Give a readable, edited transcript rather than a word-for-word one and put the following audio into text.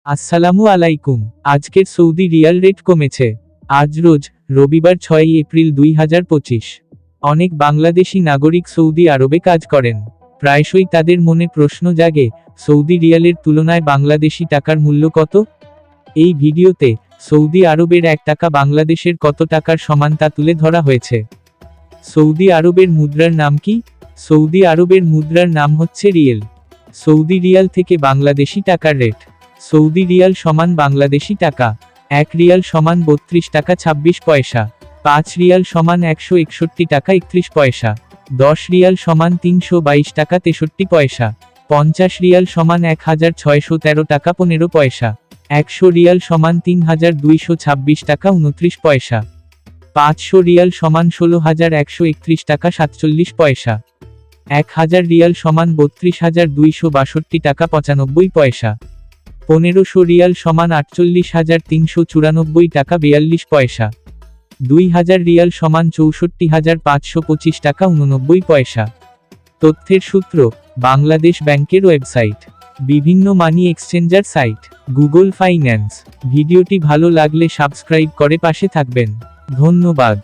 আসসালামু আলাইকুম। আজকের সৌদি রিয়াল রেট কমেছে। আজ রোজ রবিবার 6 এপ্রিল 2025। অনেক বাংলাদেশি নাগরিক সৌদি আরবে কাজ করেন। প্রায়শই তাদের মনে প্রশ্ন জাগে, সৌদি রিয়ালের তুলনায় বাংলাদেশি টাকার মূল্য কত? এই ভিডিওতে সৌদি আরবের 1 টাকা বাংলাদেশের কত টাকার সমান তা তুলে ধরা হয়েছে। সৌদি আরবের মুদ্রার নাম কি? সৌদি আরবের মুদ্রার নাম হচ্ছে রিয়েল। সৌদি রিয়াল থেকে বাংলাদেশি টাকার রেট। সৌদি রিয়াল সমান বাংলাদেশি টাকা 1 রিয়াল সমান 32 টাকা 26 পয়সা, 5 রিয়াল সমান 161 টাকা 31 পয়সা, 10 রিয়াল সমান 322 টাকা 63 পয়সা, 50 রিয়াল সমান 1613 টাকা 15 পয়সা, 100 রিয়াল সমান 3226 টাকা 29 পয়সা, 500 রিয়াল সমান 16131 টাকা 47 পয়সা, 1000 রিয়াল সমান 32262 টাকা 95 পয়সা, 1500 রিয়াল সমান 48394 টাকা 42 পয়সা, 2000 রিয়াল সমান 64525 টাকা 89 পয়সা। তথ্যের সূত্র, বাংলাদেশ ব্যাংকের ওয়েবসাইট, বিভিন্ন money exchanger site, Google finance. ভিডিওটি ভালো লাগলে সাবস্ক্রাইব করে পাশে থাকবেন। ধন্যবাদ।